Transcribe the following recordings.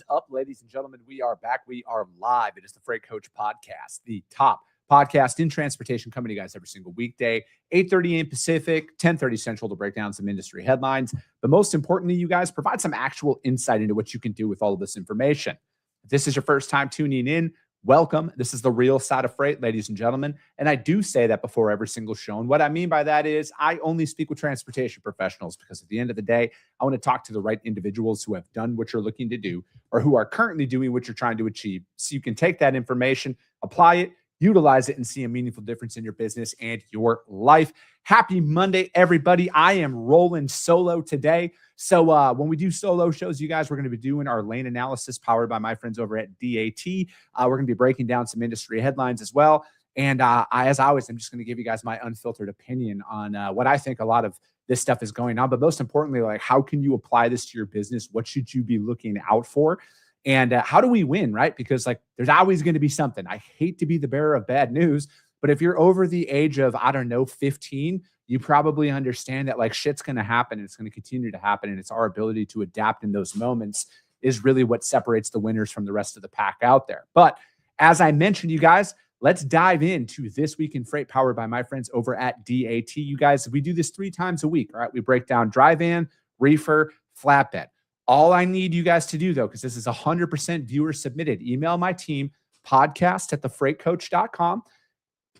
up, ladies and gentlemen? We are back. We are live. It is the Freight Coach Podcast, the top podcast in transportation, coming to you guys every single weekday, 8:30 a.m. Pacific, 10:30 Central, to break down some industry headlines. But most importantly, you guys provide some actual insight into what you can do with all of this information. If this is your first time tuning in, welcome. This is the real side of freight, ladies and gentlemen. And I do say that before every single show. And what I mean by that is I only speak with transportation professionals, because at the end of the day, I want to talk to the right individuals who have done what you're looking to do, or who are currently doing what you're trying to achieve, so you can take that information, apply it, utilize it, and see a meaningful difference in your business and your life. Happy Monday, everybody. I am rolling solo today. So when we do solo shows, you guys, we're going to be doing our lane analysis powered by my friends over at DAT. We're going to be breaking down some industry headlines as well. And as always, I'm just going to give you guys my unfiltered opinion on what I think a lot of this stuff is going on. But most importantly, like, how can you apply this to your business? What should you be looking out for? And how do we win, right? Because like, there's always going to be something. I hate to be the bearer of bad news, but if you're over the age of, I don't know, 15, you probably understand that like shit's going to happen, and it's going to continue to happen. And it's our ability to adapt in those moments is really what separates the winners from the rest of the pack out there. But as I mentioned, you guys, let's dive into This Week in Freight, powered by my friends over at DAT. You guys, we do this 3 times a week. All right. We break down dry van, reefer, flatbed. All I need you guys to do, though, because this is 100% viewer submitted, email my team, podcast@thefreightcoach.com.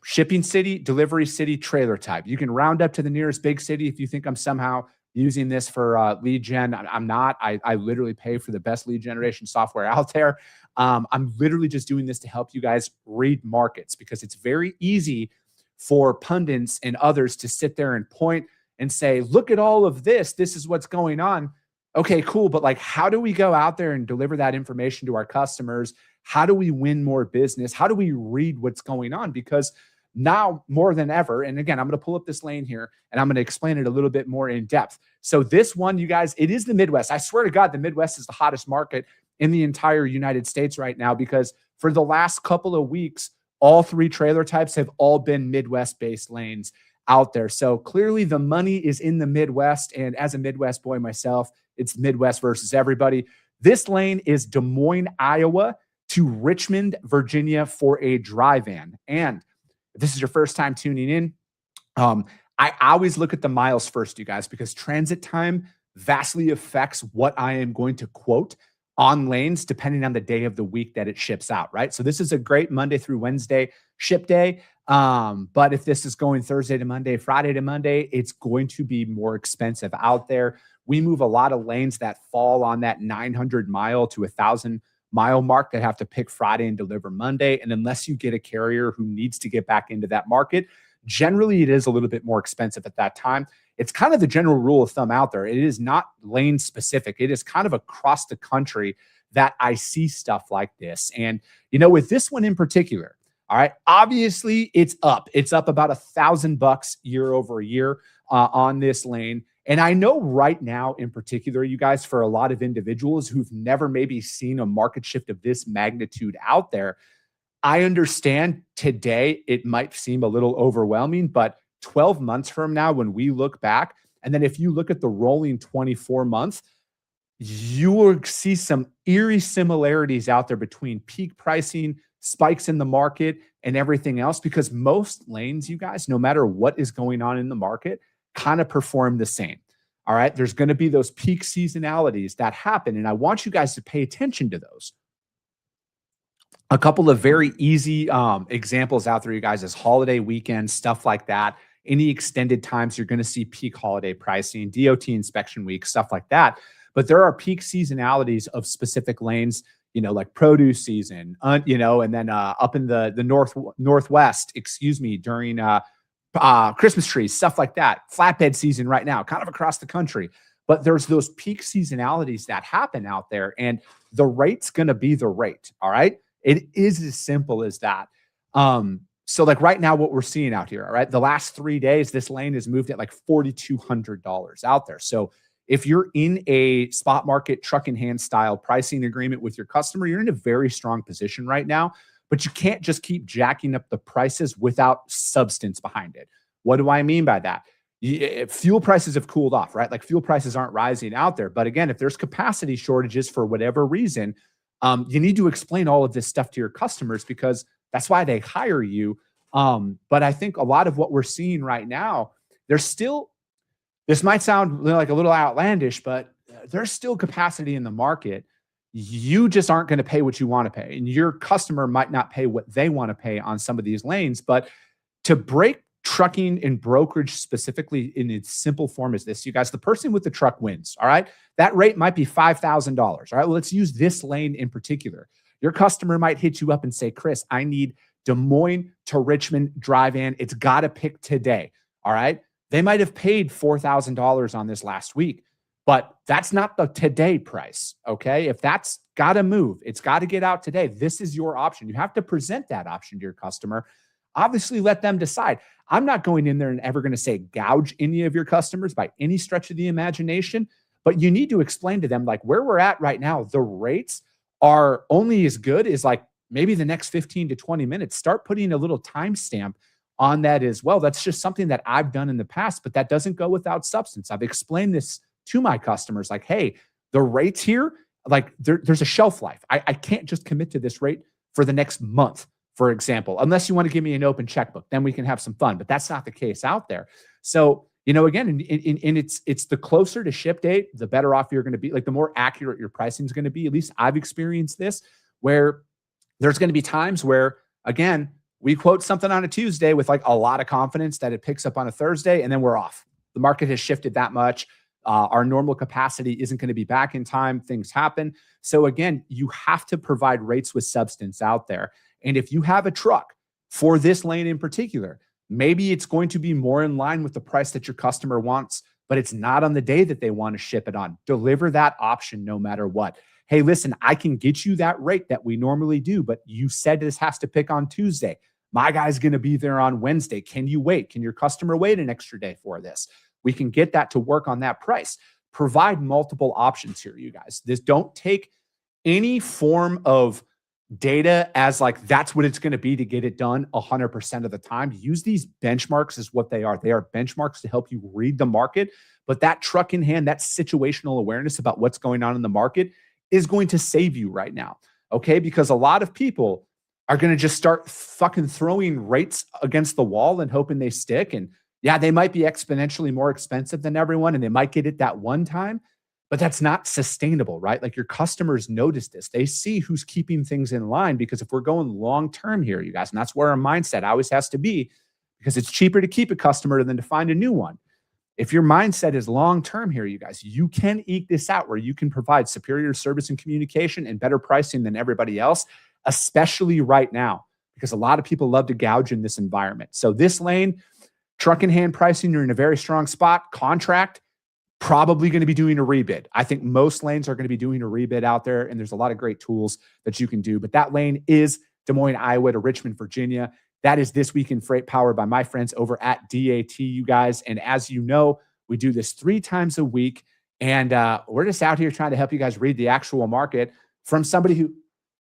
Shipping city, delivery city, trailer type. You can round up to the nearest big city if you think I'm somehow using this for lead gen. I'm not. I literally pay for the best lead generation software out there. I'm literally just doing this to help you guys read markets, because it's very easy for pundits and others to sit there and point and say, look at all of this. This is what's going on. Okay, cool. But like, how do we go out there and deliver that information to our customers? How do we win more business? How do we read what's going on? Because now more than ever, and again, I'm going to pull up this lane here and I'm going to explain it a little bit more in depth. So this one, you guys, it is the Midwest. I swear to God, the Midwest is the hottest market in the entire United States right now, because for the last couple of weeks, all 3 trailer types have all been Midwest-based lanes out there. So clearly the money is in the Midwest. And as a Midwest boy myself, it's Midwest versus everybody. This lane is Des Moines, Iowa to Richmond, Virginia for a dry van. And if this is your first time tuning in, I always look at the miles first, you guys, because transit time vastly affects what I am going to quote on lanes depending on the day of the week that it ships out, right? So this is a great Monday through Wednesday ship day. But if this is going Thursday to Monday, Friday to Monday, it's going to be more expensive out there. We move a lot of lanes that fall on that 900 mile to 1,000 mile mark that have to pick Friday and deliver Monday. And unless you get a carrier who needs to get back into that market, generally it is a little bit more expensive at that time. It's kind of the general rule of thumb out there. It is not lane specific. It is kind of across the country that I see stuff like this. And, you know, with this one in particular, all right, obviously it's up. It's up about $1,000 year over year on this lane. And I know right now in particular, you guys, for a lot of individuals who've never maybe seen a market shift of this magnitude out there, I understand today it might seem a little overwhelming, but 12 months from now, when we look back, and then if you look at the rolling 24 months, you will see some eerie similarities out there between peak pricing, spikes in the market, and everything else, because most lanes, you guys, no matter what is going on in the market, kind of perform the same. All right. There's going to be those peak seasonalities that happen. And I want you guys to pay attention to those. A couple of very easy examples out there, you guys, is holiday weekends, stuff like that. Any extended times, you're going to see peak holiday pricing, DOT inspection week, stuff like that. But there are peak seasonalities of specific lanes, you know, like produce season, you know, and then up in the Northwest, excuse me, during Christmas trees, stuff like that. Flatbed season right now, kind of across the country. But there's those peak seasonalities that happen out there, and the rate's going to be the rate. All right. It is as simple as that. So like right now, what we're seeing out here, all right, the last 3 days, this lane has moved at like $4,200 out there. So if you're in a spot market truck in hand style pricing agreement with your customer, you're in a very strong position right now. But you can't just keep jacking up the prices without substance behind it. What do I mean by that? Fuel prices have cooled off, right? Like fuel prices aren't rising out there. But again, if there's capacity shortages for whatever reason, You need to explain all of this stuff to your customers because that's why they hire you. But I think a lot of what we're seeing right now, there's still, this might sound like a little outlandish, but there's still capacity in the market. You just aren't going to pay what you want to pay. And your customer might not pay what they want to pay on some of these lanes. But to break trucking and brokerage specifically in its simple form is this, you guys, the person with the truck wins. All right. That rate might be $5,000. All right. Well, let's use this lane in particular. Your customer might hit you up and say, Chris, I need Des Moines to Richmond drive-in. It's got to pick today. All right. They might have paid $4,000 on this last week, but that's not the today price. Okay. If that's got to move, it's got to get out today. This is your option. You have to present that option to your customer. Obviously, let them decide. I'm not going in there and ever going to say gouge any of your customers by any stretch of the imagination, but you need to explain to them like where we're at right now. The rates are only as good as like maybe the next 15 to 20 minutes. Start putting a little timestamp on that as well. That's just something that I've done in the past, but that doesn't go without substance. I've explained this to my customers like, hey, the rates here, like there's a shelf life. I can't just commit to this rate for the next month, for example, unless you want to give me an open checkbook, then we can have some fun, but that's not the case out there. So, you know, again, and it's the closer to ship date, the better off you're going to be, like the more accurate your pricing is going to be. At least I've experienced this where there's going to be times where, again, we quote something on a Tuesday with like a lot of confidence that it picks up on a Thursday and then we're off. The market has shifted that much. Our normal capacity isn't going to be back in time. Things happen. So again, you have to provide rates with substance out there. And if you have a truck for this lane in particular, maybe it's going to be more in line with the price that your customer wants, but it's not on the day that they want to ship it on. Deliver that option no matter what. Hey, listen, I can get you that rate that we normally do, but you said this has to pick on Tuesday. My guy's going to be there on Wednesday. Can you wait? Can your customer wait an extra day for this? We can get that to work on that price. Provide multiple options here, you guys. Don't take any form of data as like that's what it's going to be to get it done 100% of the time. Use these benchmarks as what they are. They are benchmarks to help you read the market, but that truck in hand, that situational awareness about what's going on in the market is going to save you right now. Okay. Because a lot of people are going to just start fucking throwing rates against the wall and hoping they stick. And yeah, they might be exponentially more expensive than everyone and they might get it that one time, but that's not sustainable, right? Like your customers notice this. They see who's keeping things in line because if we're going long-term here, you guys, and that's where our mindset always has to be because it's cheaper to keep a customer than to find a new one. If your mindset is long-term here, you guys, you can eke this out where you can provide superior service and communication and better pricing than everybody else, especially right now, because a lot of people love to gouge in this environment. So this lane, truck in hand pricing, you're in a very strong spot. Contract, probably going to be doing a rebid. I think most lanes are going to be doing a rebid out there, and there's a lot of great tools that you can do. But that lane is Des Moines, Iowa to Richmond, Virginia. That is This Week in Freight, powered by my friends over at DAT, you guys. And as you know, we do this 3 times a week, and we're just out here trying to help you guys read the actual market from somebody who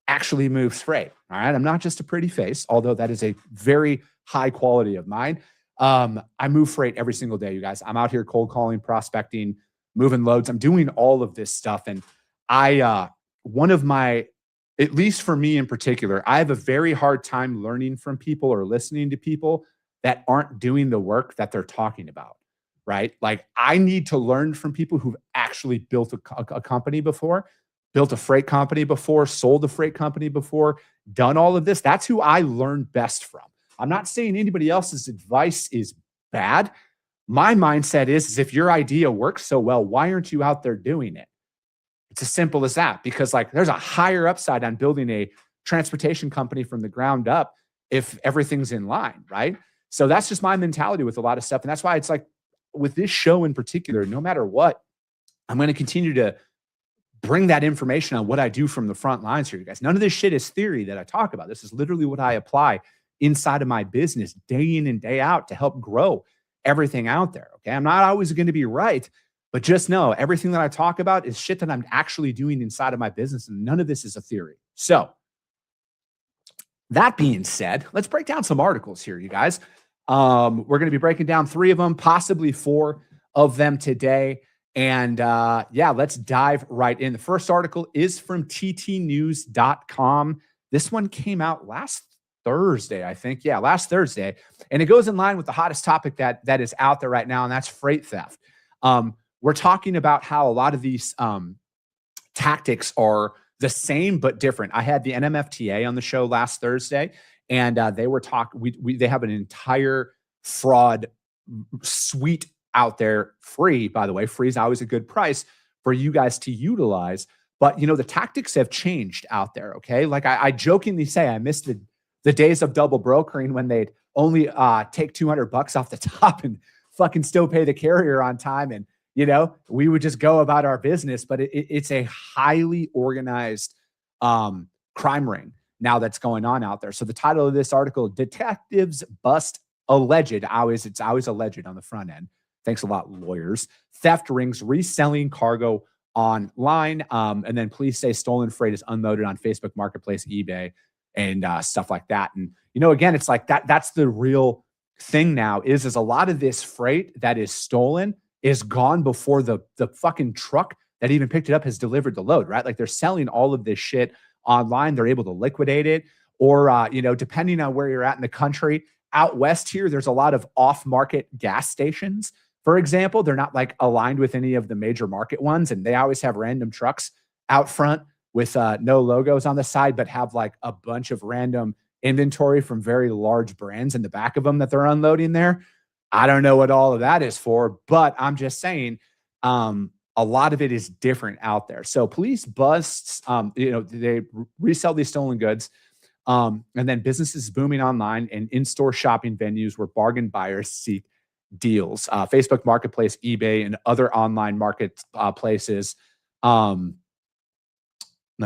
actually moves freight. All right. I'm not just a pretty face, although that is a very high quality of mine. I move freight every single day, you guys. I'm out here cold calling, prospecting, moving loads. I'm doing all of this stuff. And one of my, at least for me in particular, I have a very hard time learning from people or listening to people that aren't doing the work that they're talking about, right? Like I need to learn from people who've actually built a company before, built a freight company before, sold a freight company before, done all of this. That's who I learn best from. I'm not saying anybody else's advice is bad. My mindset is if your idea works so well, why aren't you out there doing it? It's as simple as that, because like there's a higher upside on building a transportation company from the ground up if everything's in line, right? So that's just my mentality with a lot of stuff. And that's why it's like with this show in particular, no matter what, I'm going to continue to bring that information on what I do from the front lines here, you guys. None of this shit is theory that I talk about. This is literally what I apply inside of my business day in and day out to help grow everything out there. Okay. I'm not always going to be right, but just know everything that I talk about is shit that I'm actually doing inside of my business. And none of this is a theory. So that being said, let's break down some articles here, you guys. We're going to be breaking down 3 of them, possibly 4 of them today. And yeah, let's dive right in. The first article is from ttnews.com. This one came out last Thursday, I think. Yeah, last Thursday. And it goes in line with the hottest topic that is out there right now, and that's freight theft. We're talking about how a lot of these tactics are the same but different. I had the NMFTA on the show last Thursday, and they were talking. They have an entire fraud suite out there, free, by the way. Free is always a good price for you guys to utilize. But the tactics have changed out there. Okay, like I jokingly say, I miss the days of double brokering when they'd only take $200 off the top and fucking still pay the carrier on time, and we would just go about our business. But it's a highly organized crime ring now that's going on out there. So the title of this article: Detectives Bust Alleged. It's always alleged on the front end. Thanks a lot, lawyers. Theft rings reselling cargo online. And then police say stolen freight is unloaded on Facebook Marketplace, eBay, and stuff like that. And, again, it's like that's the real thing now is a lot of this freight that is stolen is gone before the fucking truck that even picked it up has delivered the load, right? Like they're selling all of this shit online. They're able to liquidate it, or, depending on where you're at in the country. Out west here, there's a lot of off-market gas stations. For example, they're not like aligned with any of the major market ones, and they always have random trucks out front with no logos on the side, but have like a bunch of random inventory from very large brands in the back of them that they're unloading there. I don't know what all of that is for, but I'm just saying a lot of it is different out there. So police busts, they resell these stolen goods. And then businesses booming online and in-store shopping venues where bargain buyers seek deals. Facebook Marketplace, eBay, and other online market places. Let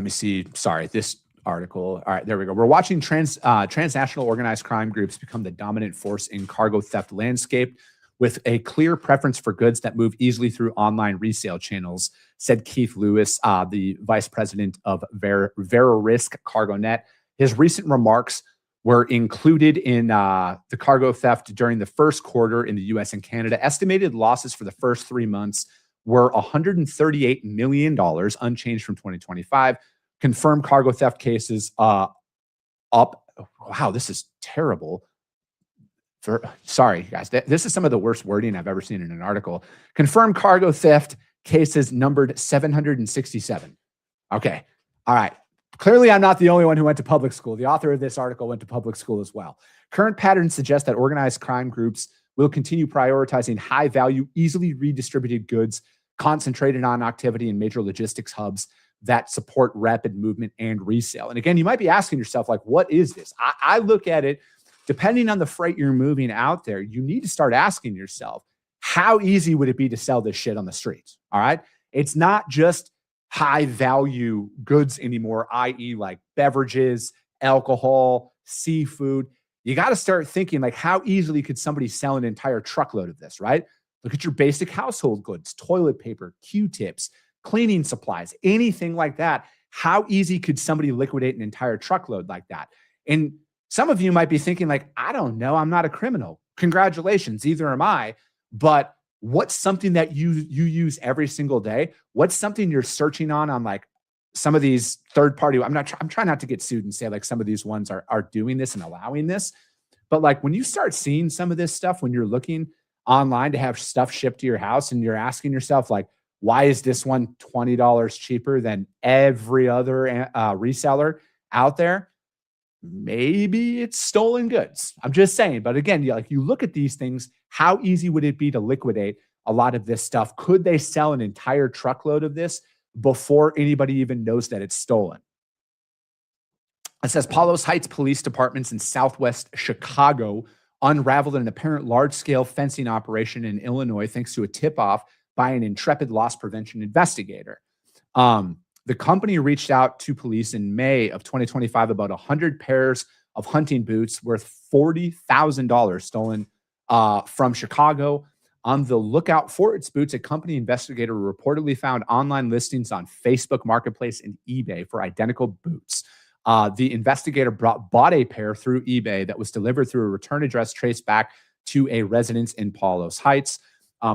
me see. Sorry, this article. All right, there we go. We're watching transnational organized crime groups become the dominant force in cargo theft landscape, with a clear preference for goods that move easily through online resale channels, said Keith Lewis, the vice president of Verisk CargoNet. His recent remarks were included in the cargo theft during the first quarter in the U.S. and Canada. Estimated losses for the first 3 months were $138 million, unchanged from 2025. Confirmed cargo theft cases up. Wow, this is terrible. Sorry, guys. This is some of the worst wording I've ever seen in an article. Confirmed cargo theft cases numbered 767. Okay. All right. Clearly, I'm not the only one who went to public school. The author of this article went to public school as well. Current patterns suggest that organized crime groups will continue prioritizing high-value, easily redistributed goods concentrated on activity in major logistics hubs that support rapid movement and resale. And again, you might be asking yourself, like, what is this? I look at it, depending on the freight you're moving out there, you need to start asking yourself, how easy would it be to sell this shit on the streets? All right. It's not just high value goods anymore, i.e. like beverages, alcohol, seafood. You got to start thinking, like, how easily could somebody sell an entire truckload of this, right? Look at your basic household goods, toilet paper, Q-tips, cleaning supplies, anything like that. How easy could somebody liquidate an entire truckload like that? And some of you might be thinking, like, I don't know, I'm not a criminal. Congratulations, either am I. But what's something that you use every single day? What's something you're searching on like some of these third party? I'm trying not to get sued and say like some of these ones are doing this and allowing this. But like when you start seeing some of this stuff, when you're looking online to have stuff shipped to your house and you're asking yourself, like, why is this one $20 cheaper than every other reseller out there? Maybe it's stolen goods. I'm just saying. But again, you look at these things, how easy would it be to liquidate a lot of this stuff? Could they sell an entire truckload of this before anybody even knows that it's stolen? It says Palos Heights police departments in Southwest Chicago unraveled an apparent large-scale fencing operation in Illinois thanks to a tip-off by an intrepid loss prevention investigator. The company reached out to police in May of 2025 about 100 pairs of hunting boots worth $40,000 stolen from Chicago. On the lookout for its boots, a company investigator reportedly found online listings on Facebook Marketplace and eBay for identical boots. The investigator bought a pair through eBay that was delivered through a return address traced back to a residence in Palos Heights.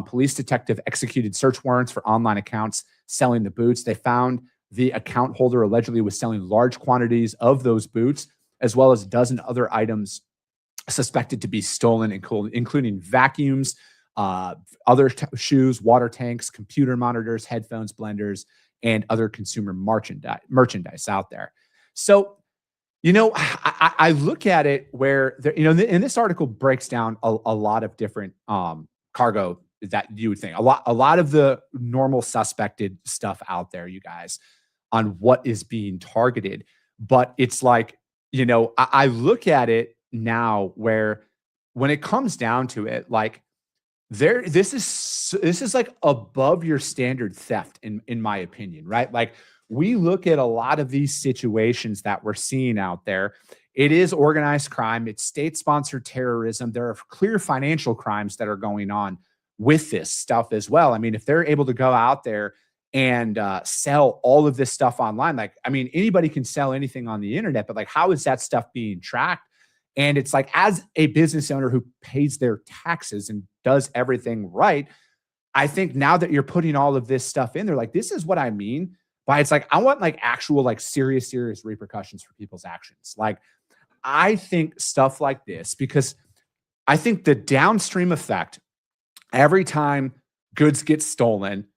Police detective executed search warrants for online accounts selling the boots. They found the account holder allegedly was selling large quantities of those boots, as well as a dozen other items suspected to be stolen, including vacuums, other shoes, water tanks, computer monitors, headphones, blenders, and other consumer merchandise out there. So, I look at it where there, and this article breaks down a lot of different cargo that you would think, a lot of the normal suspected stuff out there, you guys, on what is being targeted. But it's like, I look at it now where when it comes down to it, like this is like above your standard theft in my opinion, right? Like we look at a lot of these situations that we're seeing out there. It is organized crime. It's state-sponsored terrorism. There are clear financial crimes that are going on with this stuff as well. I mean, if they're able to go out there and sell all of this stuff online, like, I mean, anybody can sell anything on the internet, but like, how is that stuff being tracked? And it's like, as a business owner who pays their taxes and does everything right, I think now that you're putting all of this stuff in there, like, this is what I mean by it's like, I want like actual, like serious repercussions for people's actions. Like, I think stuff like this, because I think the downstream effect, every time goods get stolen,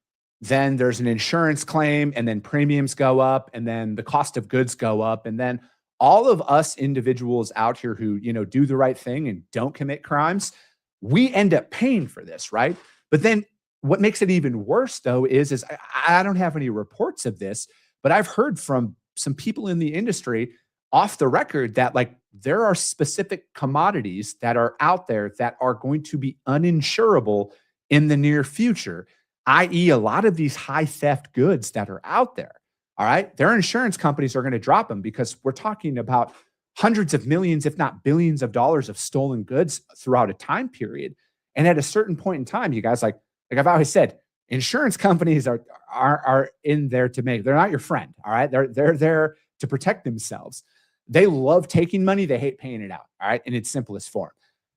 then there's an insurance claim, and then premiums go up, and then the cost of goods go up, and then all of us individuals out here who, do the right thing and don't commit crimes, we end up paying for this, right? But then what makes it even worse, though, is I don't have any reports of this, but I've heard from some people in the industry off the record that like there are specific commodities that are out there that are going to be uninsurable in the near future, i.e. a lot of these high theft goods that are out there. All right. Their insurance companies are going to drop them because we're talking about hundreds of millions, if not billions of dollars of stolen goods throughout a time period. And at a certain point in time, you guys, like I've always said, insurance companies are in there to they're not your friend. All right. They're there to protect themselves. They love taking money. They hate paying it out. All right. In its simplest form.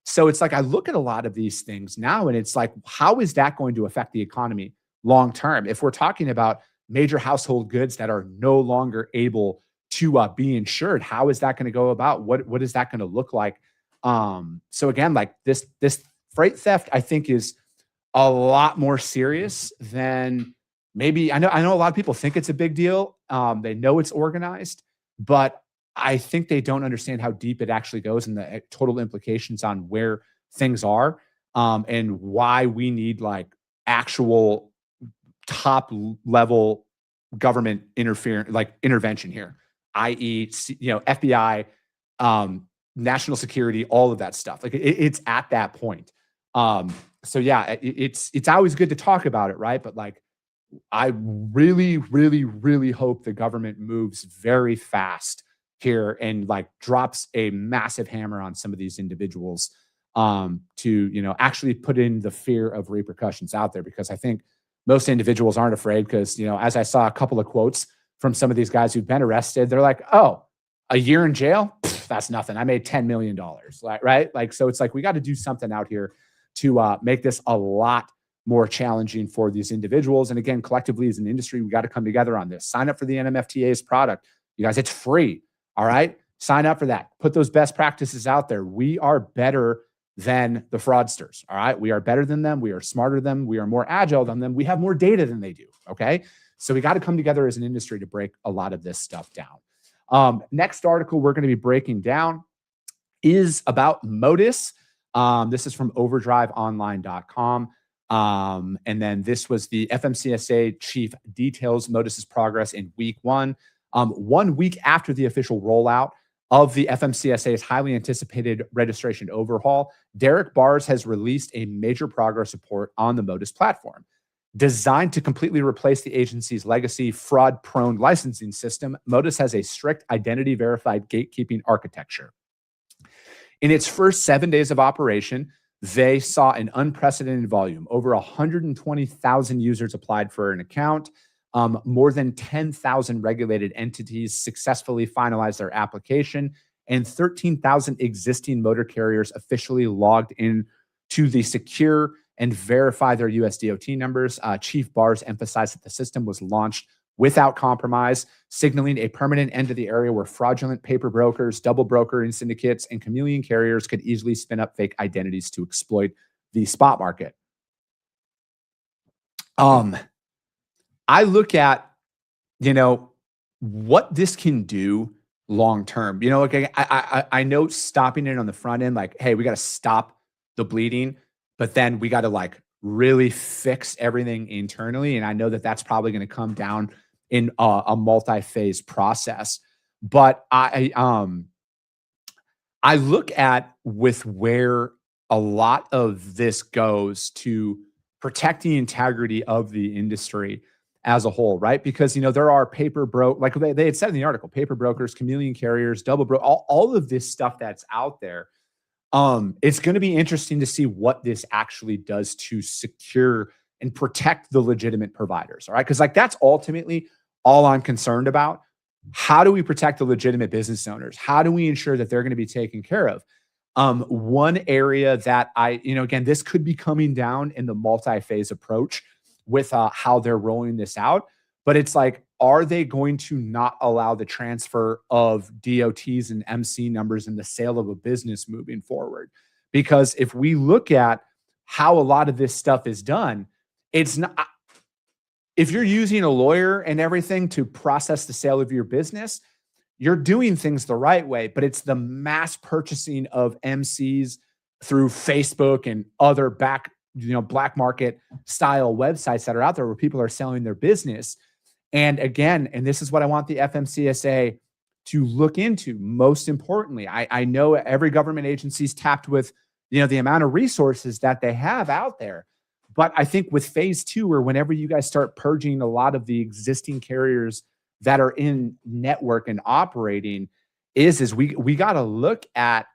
So it's like, I look at a lot of these things now and it's like, how is that going to affect the economy long term? If we're talking about major household goods that are no longer able to be insured, how is that going to go about? What is that going to look like? So again, like this freight theft, I think is a lot more serious than maybe, I know a lot of people think it's a big deal. They know it's organized, but I think they don't understand how deep it actually goes and the total implications on where things are, and why we need like actual top level government intervention here, i.e., FBI, national security, all of that stuff. Like it's at that point. So yeah, it's always good to talk about it, right? But like, I really, really, really hope the government moves very fast here and like drops a massive hammer on some of these individuals, to actually put in the fear of repercussions out there, because I think most individuals aren't afraid because, as I saw a couple of quotes from some of these guys who've been arrested, they're like, oh, a year in jail? Pfft, that's nothing. I made $10 million, right? Like, so it's like, we got to do something out here to make this a lot more challenging for these individuals. And again, collectively as an industry, we got to come together on this. Sign up for the NMFTA's product. You guys, it's free. All right. Sign up for that. Put those best practices out there. We are better than the fraudsters. All right. We are better than them. We are smarter than them. We are more agile than them. We have more data than they do. Okay. So we got to come together as an industry to break a lot of this stuff down. Next article we're going to be breaking down is about Motus. This is from overdriveonline.com. And then this was the FMCSA chief details Motus's progress in week one. 1 week after the official rollout of the FMCSA's highly anticipated registration overhaul, Derek Bars has released a major progress report on the Motus platform. Designed to completely replace the agency's legacy fraud-prone licensing system, Motus has a strict identity-verified gatekeeping architecture. In its first 7 days of operation, they saw an unprecedented volume. Over 120,000 users applied for an account. More than 10,000 regulated entities successfully finalized their application, and 13,000 existing motor carriers officially logged in to the secure and verify their US DOT numbers. Chief Bars emphasized that the system was launched without compromise, signaling a permanent end to the area where fraudulent paper brokers, double brokering syndicates, and chameleon carriers could easily spin up fake identities to exploit the spot market. I look at, what this can do long term. Like I know stopping it on the front end, like, hey, we got to stop the bleeding, but then we got to like really fix everything internally. And I know that that's probably going to come down in a multi-phase process. But I look at with where a lot of this goes to protect the integrity of the industry as a whole, right? Because, there are like they had said in the article, paper brokers, chameleon carriers, all of this stuff that's out there. It's going to be interesting to see what this actually does to secure and protect the legitimate providers. All right. Because like that's ultimately all I'm concerned about. How do we protect the legitimate business owners? How do we ensure that they're going to be taken care of? One area that again, this could be coming down in the multi-phase approach with how they're rolling this out. But it's like, are they going to not allow the transfer of DOTs and MC numbers in the sale of a business moving forward? Because if we look at how a lot of this stuff is done, it's not, if you're using a lawyer and everything to process the sale of your business, you're doing things the right way, but it's the mass purchasing of MCs through Facebook and other black market style websites that are out there where people are selling their business. And again, and this is what I want the FMCSA to look into. Most importantly, I know every government agency is tapped with, the amount of resources that they have out there. But I think with phase 2, or whenever you guys start purging a lot of the existing carriers that are in network and operating, is we got to look at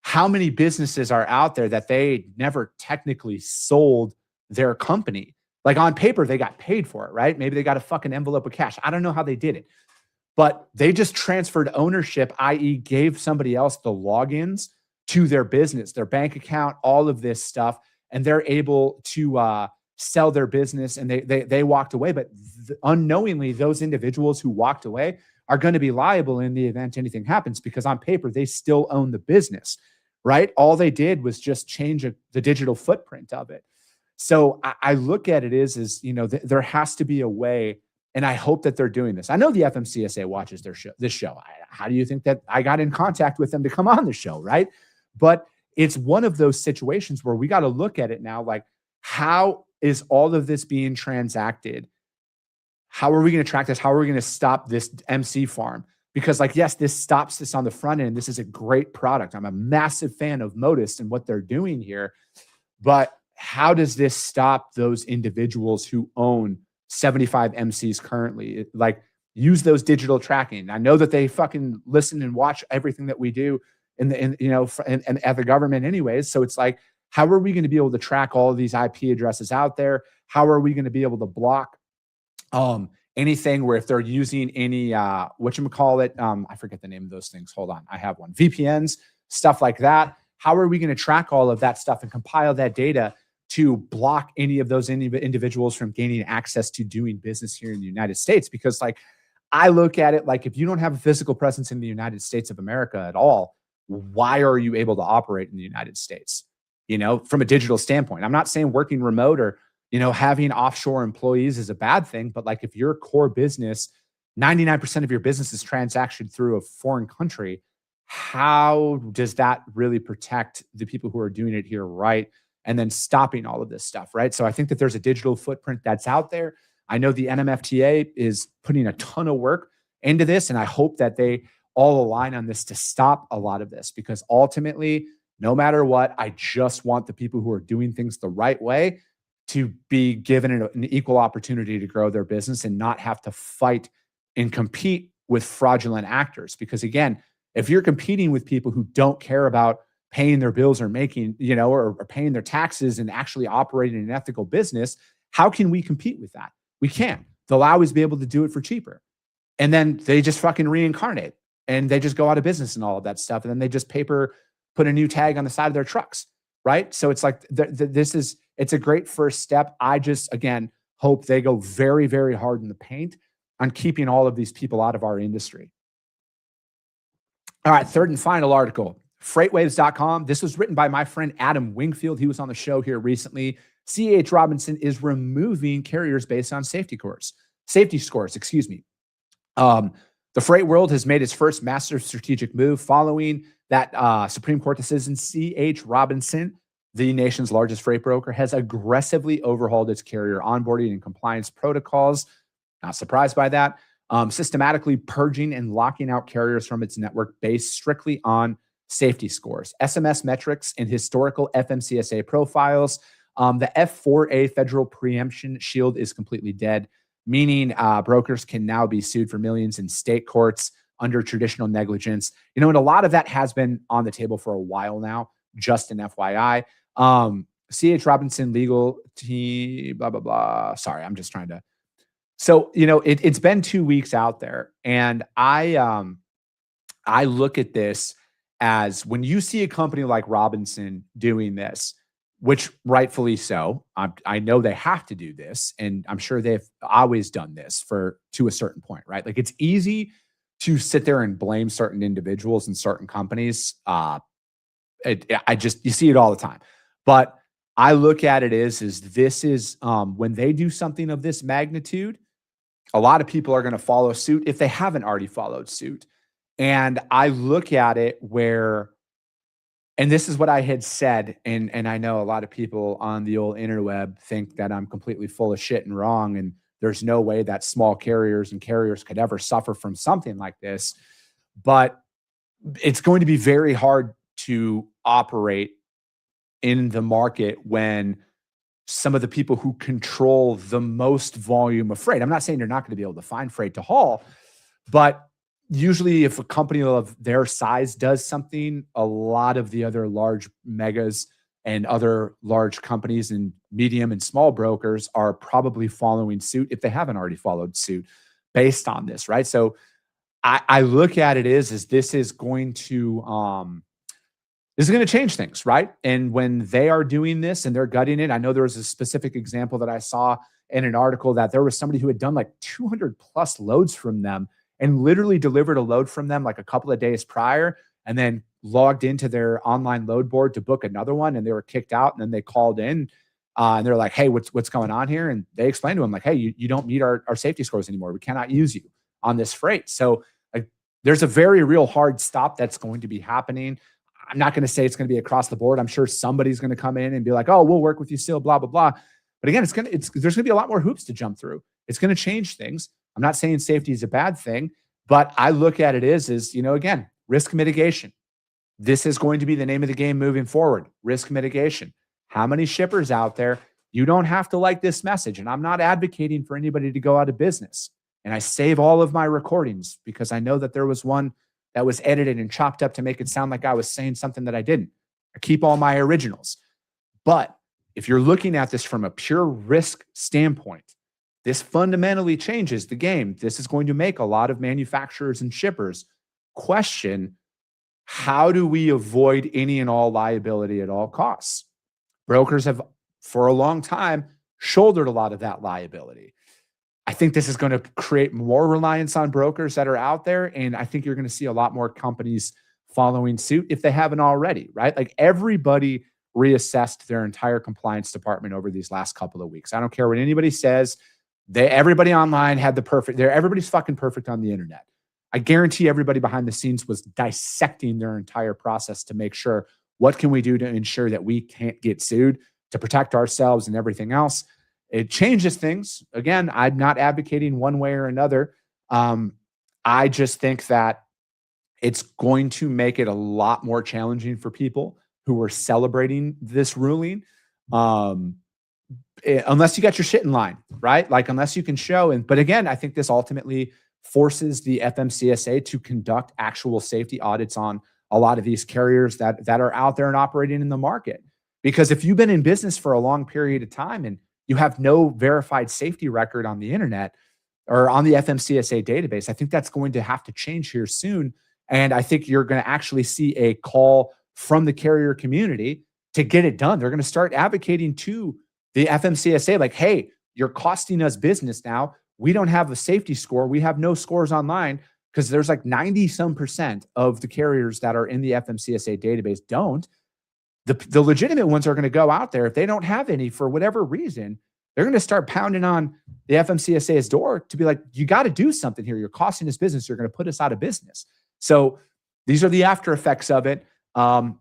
how many businesses are out there that they never technically sold their company. Like on paper, they got paid for it, right? Maybe they got a fucking envelope of cash. I don't know how they did it, but they just transferred ownership, i.e. gave somebody else the logins to their business, their bank account, all of this stuff. And they're able to sell their business, and they walked away. But unknowingly, those individuals who walked away are going to be liable in the event anything happens, because on paper, they still own the business, right? All they did was just change the digital footprint of it. So I look at it as there has to be a way, and I hope that they're doing this. I know the FMCSA watches this show. How do you think that I got in contact with them to come on the show, right? But it's one of those situations where we got to look at it now, like, how is all of this being transacted? How are we going to track this? How are we going to stop this MC farm? Because like, yes, this stops this on the front end. This is a great product. I'm a massive fan of Motus and what they're doing here. But how does this stop those individuals who own 75 MCs currently? Like, use those digital tracking. I know that they fucking listen and watch everything that we do and at the government anyways. So it's like, how are we going to be able to track all of these IP addresses out there? How are we going to be able to block anything where if they're using any, whatchamacallit, I forget the name of those things. Hold on. I have one. VPNs, stuff like that. How are we going to track all of that stuff and compile that data to block any of those individuals from gaining access to doing business here in the United States? Because like, I look at it like, if you don't have a physical presence in the United States of America at all, why are you able to operate in the United States? From a digital standpoint, I'm not saying working remote or, having offshore employees is a bad thing, but like, if your core business, 99% of your business is transacted through a foreign country, how does that really protect the people who are doing it here, right? And then stopping all of this stuff, right? So I think that there's a digital footprint that's out there. I know the NMFTA is putting a ton of work into this, and I hope that they all align on this to stop a lot of this, because ultimately, no matter what, I just want the people who are doing things the right way to be given an equal opportunity to grow their business and not have to fight and compete with fraudulent actors. Because again, if you're competing with people who don't care about paying their bills or making, or paying their taxes and actually operating an ethical business, how can we compete with that? We can't. They'll always be able to do it for cheaper. And then they just fucking reincarnate and they just go out of business and all of that stuff. And then they just put a new tag on the side of their trucks, right? So it's like, it's a great first step. I just, again, hope they go very, very hard in the paint on keeping all of these people out of our industry. All right, third and final article, freightwaves.com. This was written by my friend Adam Wingfield. He was on the show here recently. C.H. Robinson is removing carriers based on safety scores, excuse me. The freight world has made its first massive strategic move following that Supreme Court decision. C.H. Robinson, the nation's largest freight broker, has aggressively overhauled its carrier onboarding and compliance protocols. Not surprised by that. Systematically purging and locking out carriers from its network based strictly on safety scores, SMS metrics, and historical FMCSA profiles. The F4A federal preemption shield is completely dead, meaning brokers can now be sued for millions in state courts under traditional negligence. And a lot of that has been on the table for a while now, just an FYI. C.H. Robinson legal team, blah, blah, blah. Sorry, I'm just trying to. So, it's been 2 weeks out there, and I look at this as, when you see a company like Robinson doing this, which rightfully so, I know they have to do this, and I'm sure they've always done this to a certain point, right? Like, it's easy to sit there and blame certain individuals and certain companies. You see it all the time. But I look at it this is when they do something of this magnitude, a lot of people are going to follow suit if they haven't already followed suit. And I look at it and this is what I had said, and I know a lot of people on the old interweb think that I'm completely full of shit and wrong, and there's no way that small carriers and carriers could ever suffer from something like this. But it's going to be very hard to operate in the market when some of the people who control the most volume of freight. I'm not saying you're not going to be able to find freight to haul, but usually if a company of their size does something, a lot of the other large megas and other large companies and medium and small brokers are probably following suit if they haven't already followed suit based on this, right? So I look at it as this is going to change things, right? And when they are doing this and they're gutting it, I know there was a specific example that I saw in an article that there was somebody who had done like 200 plus loads from them and literally delivered a load from them like a couple of days prior, and then logged into their online load board to book another one, and they were kicked out. And then they called in and they're like, hey, what's going on here? And they explained to them like, hey, you don't meet our safety scores anymore. We cannot use you on this freight. So there's a very real hard stop that's going to be happening. I'm not going to say it's going to be across the board. I'm sure somebody's going to come in and be like, oh, we'll work with you still, blah, blah, blah. But again, there's going to be a lot more hoops to jump through. It's going to change things. I'm not saying safety is a bad thing, but I look at it as again, risk mitigation. This is going to be the name of the game moving forward. Risk mitigation. How many shippers out there? You don't have to like this message. And I'm not advocating for anybody to go out of business. And I save all of my recordings because I know that there was one that was edited and chopped up to make it sound like I was saying something that I didn't. I keep all my originals. But if you're looking at this from a pure risk standpoint, this fundamentally changes the game. This is going to make a lot of manufacturers and shippers question, how do we avoid any and all liability at all costs? Brokers have, for a long time, shouldered a lot of that liability. I think this is going to create more reliance on brokers that are out there. And I think you're going to see a lot more companies following suit if they haven't already, right? Like, everybody reassessed their entire compliance department over these last couple of weeks. I don't care what anybody says. Everybody online had everybody's fucking perfect on the internet. I guarantee everybody behind the scenes was dissecting their entire process to make sure, what can we do to ensure that we can't get sued, to protect ourselves and everything else. It changes things. Again, I'm not advocating one way or another. I just think that it's going to make it a lot more challenging for people who are celebrating this ruling. Unless you got your shit in line, right? Like, unless you can show. But again, I think this ultimately forces the FMCSA to conduct actual safety audits on a lot of these carriers that are out there and operating in the market. Because if you've been in business for a long period of time and you have no verified safety record on the internet or on the FMCSA database, I think that's going to have to change here soon. And I think you're going to actually see a call from the carrier community to get it done. They're going to start advocating to the FMCSA, like, hey, you're costing us business now. We don't have a safety score. We have no scores online because there's like 90 some percent of the carriers that are in the FMCSA database don't. The legitimate ones are going to go out there. If they don't have any for whatever reason, they're going to start pounding on the FMCSA's door to be like, you got to do something here. You're costing us business. You're going to put us out of business. So these are the after effects of it.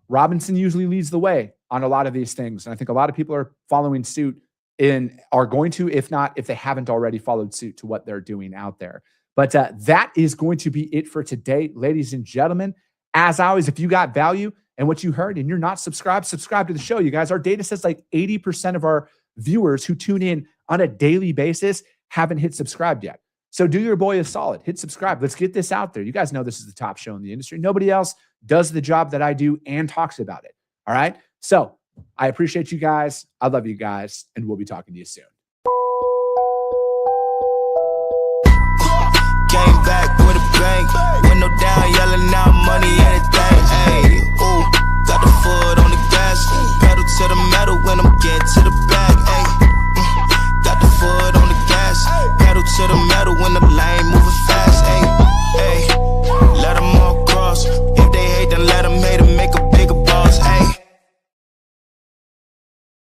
Robinson usually leads the way on a lot of these things. And I think a lot of people are following suit and are going to, if they haven't already followed suit to what they're doing out there. But that is going to be it for today, ladies and gentlemen. As always, if you got value and what you heard and you're not subscribed, subscribe to the show. You guys, our data says like 80% of our viewers who tune in on a daily basis haven't hit subscribe yet. So do your boy a solid. Hit subscribe. Let's get this out there. You guys know this is the top show in the industry. Nobody else does the job that I do and talks about it. All right. So I appreciate you guys. I love you guys. And we'll be talking to you soon.